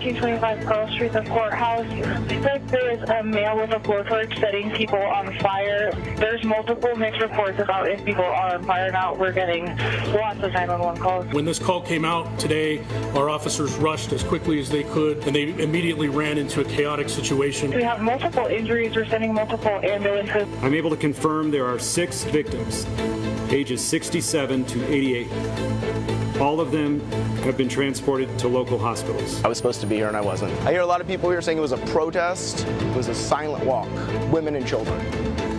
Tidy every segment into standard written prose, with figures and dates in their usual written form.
1325 Pearl Street, the courthouse. There is a male with a blowtorch setting people on fire. There's multiple mixed reports about if people are on fire now. We're getting lots of 911 calls. When this call came out today, our officers rushed as quickly as they could, and they immediately ran into a chaotic situation. We have multiple injuries. We're sending multiple ambulances. I'm able to confirm there are 6 victims, ages 67 to 88. All of them have been transported to local hospitals. I was supposed to be here and I wasn't. I hear a lot of people here saying it was a protest. It was a silent walk. Women and children.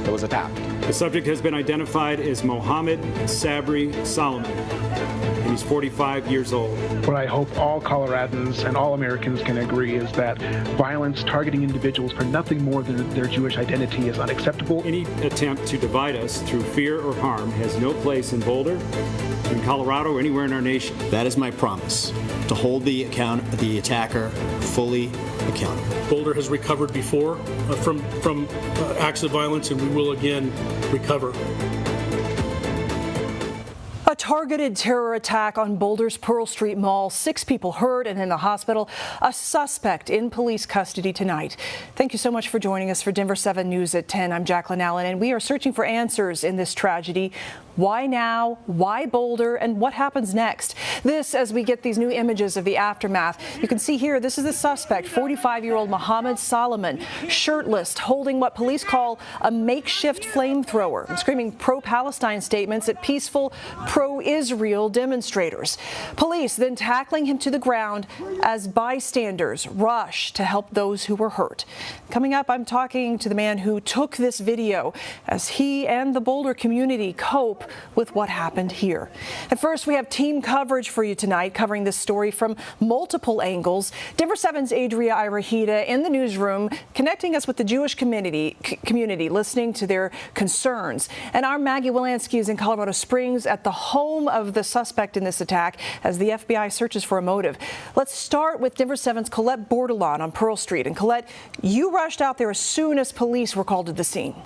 It was attacked. The subject has been identified as Mohammed Sabri Solomon, and he's 45 years old. What I hope all Coloradans and all Americans can agree is that violence targeting individuals for nothing more than their Jewish identity is unacceptable. Any attempt to divide us through fear or harm has no place in Boulder, in Colorado, or anywhere in our nation. That is my promise, to hold the attacker fully accountable. Boulder has recovered before from acts of violence, and we will again recover. A targeted terror attack on Boulder's Pearl Street Mall. 6 people hurt and in the hospital. A suspect in police custody tonight. Thank you so much for joining us for Denver7 News at 10. I'm Jacqueline Allen, and we are searching for answers in this tragedy. Why now? Why Boulder? And what happens next? This as we get these new images of the aftermath. You can see here, this is the suspect, 45-year-old Mohammed Solomon, shirtless, holding what police call a makeshift flamethrower, and screaming pro-Palestine statements at peaceful pro-Israel demonstrators. Police then tackling him to the ground as bystanders rush to help those who were hurt. Coming up, I'm talking to the man who took this video as he and the Boulder community cope with what happened here. At first, we have team coverage for you tonight, covering this story from multiple angles. Denver7's Adria Irahita in the newsroom, connecting us with the Jewish community, listening to their concerns. And our Maggie Wilansky is in Colorado Springs at the home of the suspect in this attack as the FBI searches for a motive. Let's start with Denver7's Colette Bordelon on Pearl Street. And Colette, you rushed out there as soon as police were called to the scene.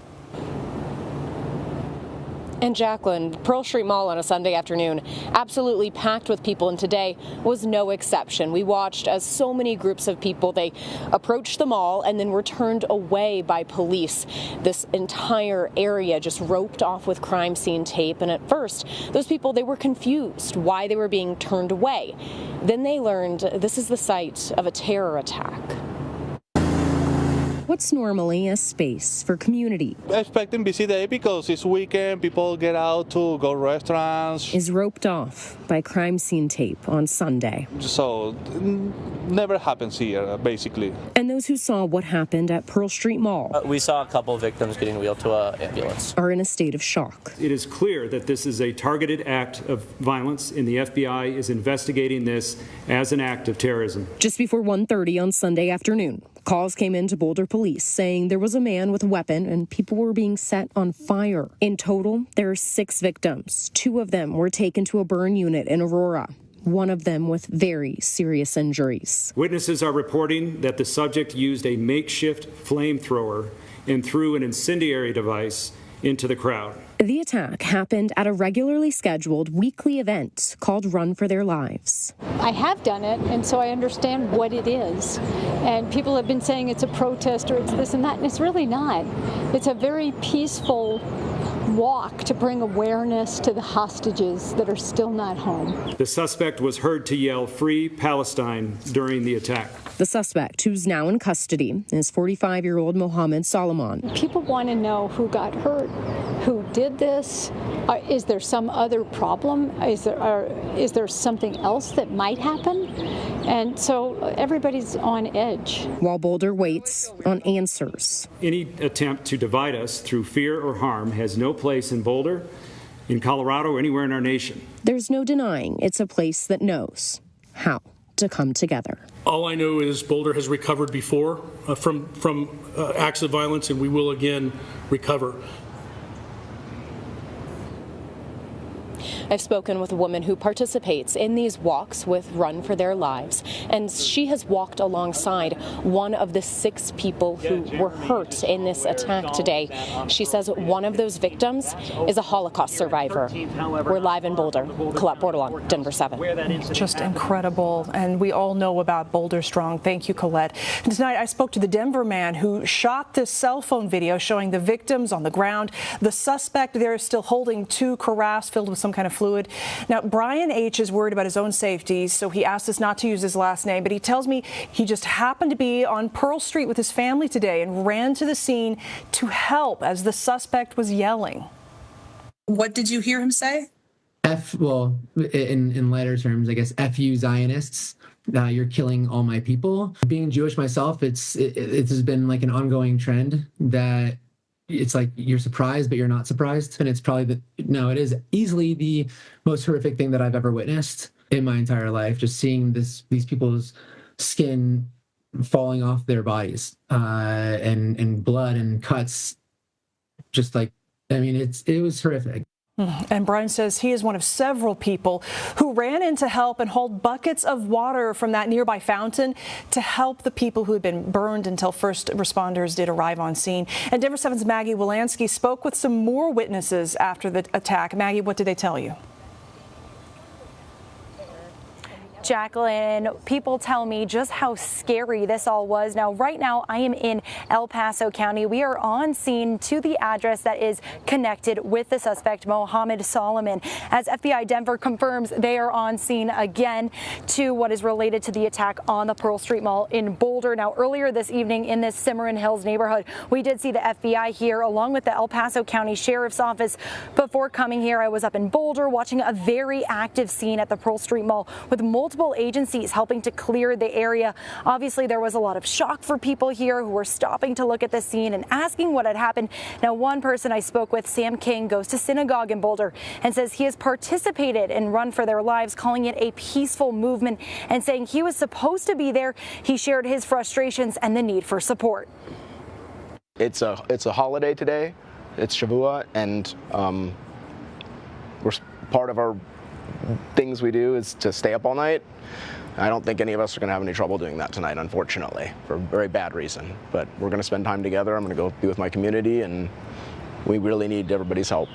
And Jacqueline, Pearl Street Mall on a Sunday afternoon, absolutely packed with people, and today was no exception. We watched as so many groups of people, they approached the mall and then were turned away by police. This entire area just roped off with crime scene tape, and at first, those people, they were confused why they were being turned away. Then they learned this is the site of a terror attack. What's normally a space for community, expecting busy day because it's weekend, people get out to go restaurants, is roped off by crime scene tape on Sunday. So never happens here, basically. And those who saw what happened at Pearl Street Mall, we saw a couple of victims getting wheeled to an ambulance, are in a state of shock. It is clear that this is a targeted act of violence, and the FBI is investigating this as an act of terrorism. Just before 1:30 on Sunday afternoon, calls came in to Boulder police saying there was a man with a weapon and people were being set on fire. In total, there are 6 victims. 2 of them were taken to a burn unit in Aurora, one of them with very serious injuries. Witnesses are reporting that the subject used a makeshift flamethrower and threw an incendiary device into the crowd. The attack happened at a regularly scheduled weekly event called Run for Their Lives. I have done it, and so I understand what it is. And people have been saying it's a protest or it's this and that, and it's really not. It's a very peaceful walk to bring awareness to the hostages that are still not home. The suspect was heard to yell, "Free Palestine," during the attack. The suspect, who's now in custody, is 45-year-old Mohammed Solomon. People want to know who got hurt, who did this. Is there some other problem? Is there something else that might happen? And so everybody's on edge. While Boulder waits on answers. Any attempt to divide us through fear or harm has no place in Boulder, in Colorado, or anywhere in our nation. There's no denying it's a place that knows how to come together. All I know is Boulder has recovered before from acts of violence, and we will again recover. I've spoken with a woman who participates in these walks with Run for Their Lives, and she has walked alongside one of the 6 people who were hurt in this attack today. She says one of those victims is a Holocaust survivor. We're live in Boulder. Colette Bordelon, Denver 7. Just incredible, and we all know about Boulder Strong. Thank you, Colette. And tonight I spoke to the Denver man who shot this cell phone video showing the victims on the ground. The suspect there is still holding 2 carafes filled with some kind of fluid. Now, Brian H. is worried about his own safety, so he asked us not to use his last name, but he tells me he just happened to be on Pearl Street with his family today and ran to the scene to help as the suspect was yelling. What did you hear him say? Well, in lighter terms, I guess, F you Zionists. You're killing all my people. Being Jewish myself, it has been like an ongoing trend that it's like you're surprised, but you're not surprised. And it's probably it is easily the most horrific thing that I've ever witnessed in my entire life. Just seeing these people's skin falling off their bodies and blood and cuts. Just like, I mean, it was horrific. And Brian says he is one of several people who ran in to help and hold buckets of water from that nearby fountain to help the people who had been burned until first responders did arrive on scene. And Denver 7's Maggie Wilansky spoke with some more witnesses after the attack. Maggie, what did they tell you? Jacqueline, people tell me just how scary this all was. Now, right now, I am in El Paso County. We are on scene to the address that is connected with the suspect, Mohammed Solomon. As FBI Denver confirms, they are on scene again to what is related to the attack on the Pearl Street Mall in Boulder. Now, earlier this evening in this Cimarron Hills neighborhood, we did see the FBI here along with the El Paso County Sheriff's Office. Before coming here, I was up in Boulder watching a very active scene at the Pearl Street Mall with multiple agencies helping to clear the area. Obviously, there was a lot of shock for people here who were stopping to look at the scene and asking what had happened. Now, one person I spoke with, Sam King, goes to synagogue in Boulder and says he has participated in Run for Their Lives, calling it a peaceful movement and saying he was supposed to be there. He shared his frustrations and the need for support. It's a holiday today. It's Shavuot, and we're part of our things we do is to stay up all night. I don't think any of us are going to have any trouble doing that tonight, unfortunately, for a very bad reason. But we're going to spend time together. I'm going to go be with my community, and we really need everybody's help.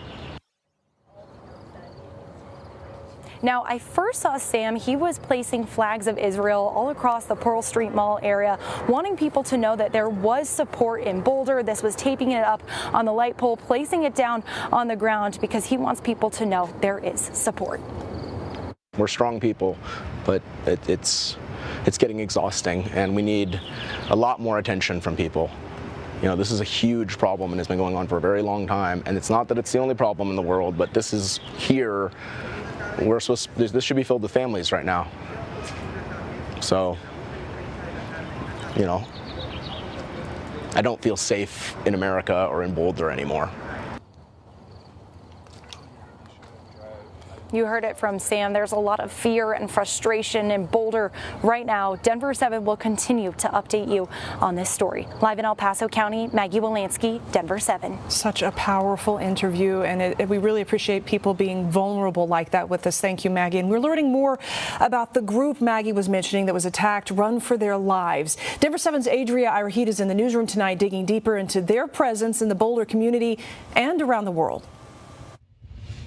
Now, I first saw Sam. He was placing flags of Israel all across the Pearl Street Mall area, wanting people to know that there was support in Boulder. This was taping it up on the light pole, placing it down on the ground because he wants people to know there is support. We're strong people, but it's getting exhausting, and we need a lot more attention from people. You know, this is a huge problem and it's been going on for a very long time. And it's not that it's the only problem in the world, but this is here. This should be filled with families right now. So, you know, I don't feel safe in America or in Boulder anymore. You heard it from Sam. There's a lot of fear and frustration in Boulder right now. Denver 7 will continue to update you on this story. Live in El Paso County, Maggie Wilansky, Denver 7. Such a powerful interview, and we really appreciate people being vulnerable like that with us. Thank you, Maggie. And we're learning more about the group Maggie was mentioning that was attacked, Run for Their Lives. Denver 7's Adria Irahid is in the newsroom tonight, digging deeper into their presence in the Boulder community and around the world.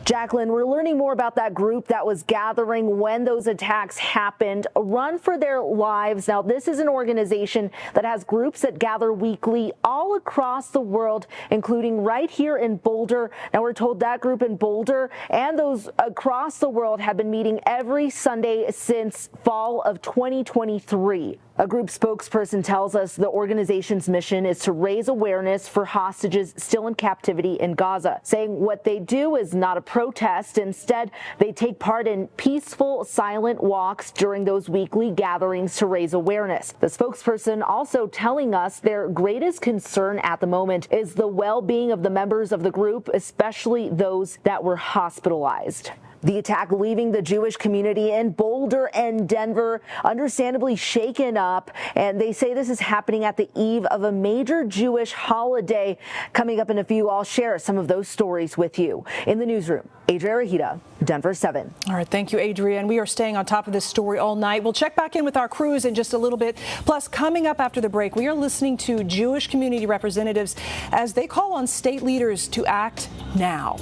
Jacqueline, we're learning more about that group that was gathering when those attacks happened. Run for Their Lives. Now, this is an organization that has groups that gather weekly all across the world, including right here in Boulder. Now, we're told that group in Boulder and those across the world have been meeting every Sunday since fall of 2023. A group spokesperson tells us the organization's mission is to raise awareness for hostages still in captivity in Gaza, saying what they do is not a protest. Instead, they take part in peaceful, silent walks during those weekly gatherings to raise awareness. The spokesperson also telling us their greatest concern at the moment is the well-being of the members of the group, especially those that were hospitalized. The attack leaving the Jewish community in Boulder and Denver understandably shaken up, and they say this is happening at the eve of a major Jewish holiday. Coming up in a few, I'll share some of those stories with you. In the newsroom, Adria Rahita, Denver 7. All right, thank you, Adria. And we are staying on top of this story all night. We'll check back in with our crews in just a little bit. Plus, coming up after the break, we are listening to Jewish community representatives as they call on state leaders to act now.